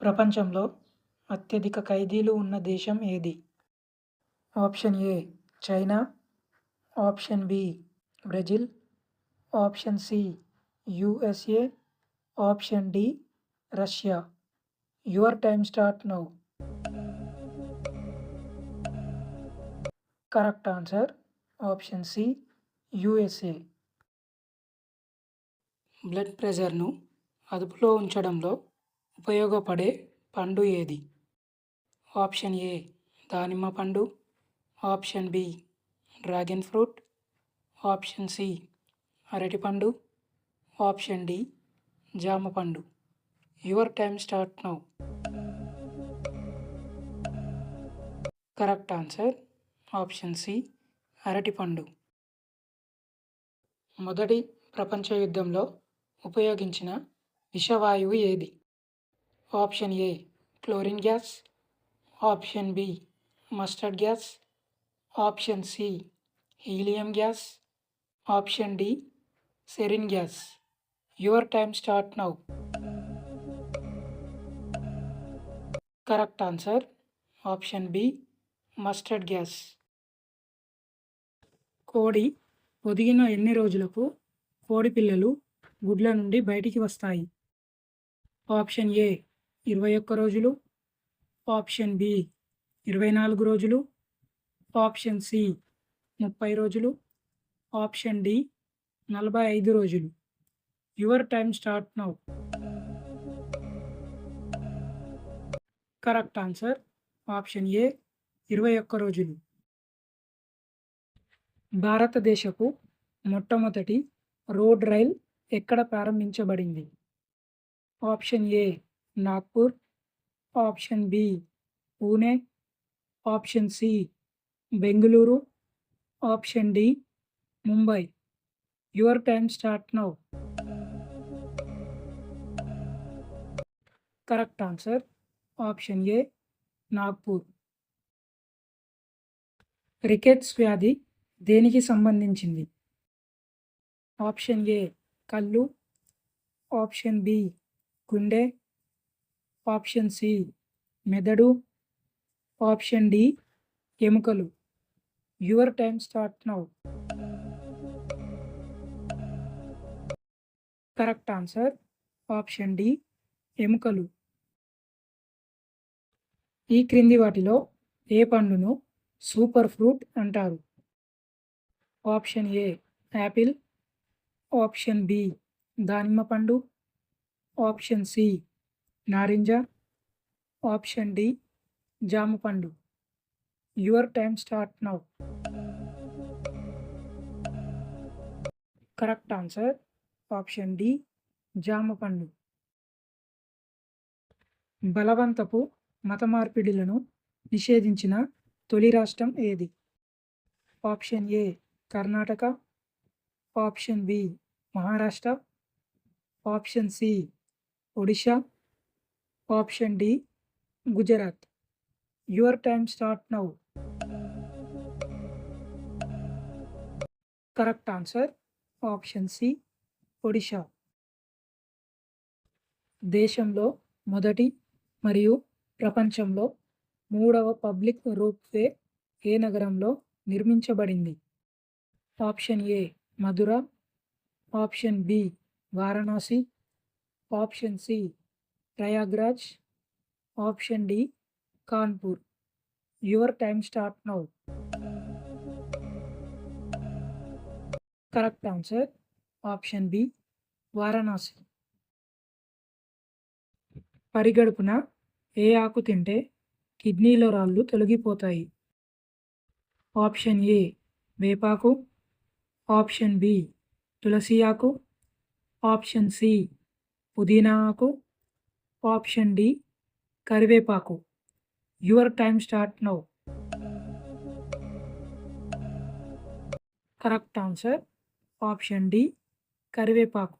ప్రపంచంలో అత్యధిక ఖైదీలు ఉన్న దేశం ఏది? Option A China, option B Brazil, option C USA, option D Russia. Your time start now. Correct answer option C USA. Blood ప్రెషర్ను అదుపులో ఉంచడంలో ఉపయోగపడే పండు ఏది? ఆప్షన్ ఏ దానిమ్మ పండు, option B dragon fruit, option C అరటిపండు, ఆప్షన్ డి జామ పండు. Your time start now. Correct answer option C అరటిపండు. మొదటి ప్రపంచ యుద్ధంలో ఉపయోగించిన విషవాయువు ఏది? Option A chlorine gas, option B mustard gas, option C helium gas, option D sarin gas. Your time start now. Correct answer option B mustard gas. కోడి పొదిగిన ఎన్ని రోజులకు కోడి పిల్లలు గుడ్ల నుండి బయటికి వస్తాయి? ఆప్షన్ ఏ 21 రోజులు, ఆప్షన్ బి 24 రోజులు, ఆప్షన్ సి 30 రోజులు, ఆప్షన్ డి 45 రోజులు. Your time start now. Correct answer option A 21 రోజులు. భారతదేశపు మొట్టమొదటి రోడ్ రైల్ ఎక్కడ ప్రారంభించబడింది? Option A Nagpur, option B Pune, option C Bengaluru, option D Mumbai. Your time start now. Correct answer option A Nagpur. Rickets వ్యాధి దేనికి సంబంధించింది? ఆప్షన్ ఏ కళ్ళు, ఆప్షన్ బి గుండె, ఆప్షన్ సి మెదడు, ఆప్షన్ డి ఎముకలు. Your time start now. Correct answer option D ఎముకలు. ఈ క్రింది వాటిలో ఏ పండును సూపర్ ఫ్రూట్ అంటారు? Option A apple, option B దానిమ్మ పండు, ఆప్షన్ సి నారింజ, ఆప్షన్ డి జామ పండు. Your time start now. Correct answer option D జామ పండు. బలవంతపు మత మార్పిడులను నిషేధించిన తొలి రాష్ట్రం ఏది? Option A Karnataka, option B Maharashtra, option C Odisha, option D Gujarat. Your time start now. Correct answer option C Odisha. దేశంలో మొదటి మరియు ప్రపంచంలో మూడవ పబ్లిక్ రోప్వే ఏ నగరంలో నిర్మించబడింది? Option A Mathura, option B Varanasi, option C Prayagraj, option D Kanpur. Your time start now. Correct answer option B Varanasi. పరిగడుపున ఏ ఆకు తింటే కిడ్నీలో రాళ్ళు తొలగిపోతాయి? ఆప్షన్ ఏ వేపాకు, ఆప్షన్ బి తులసి ఆకు, ఆప్షన్ సి పుదీనా ఆకు, ఆప్షన్ డి కరివేపాకు. Your time start now. Correct answer option D కరివేపాకు.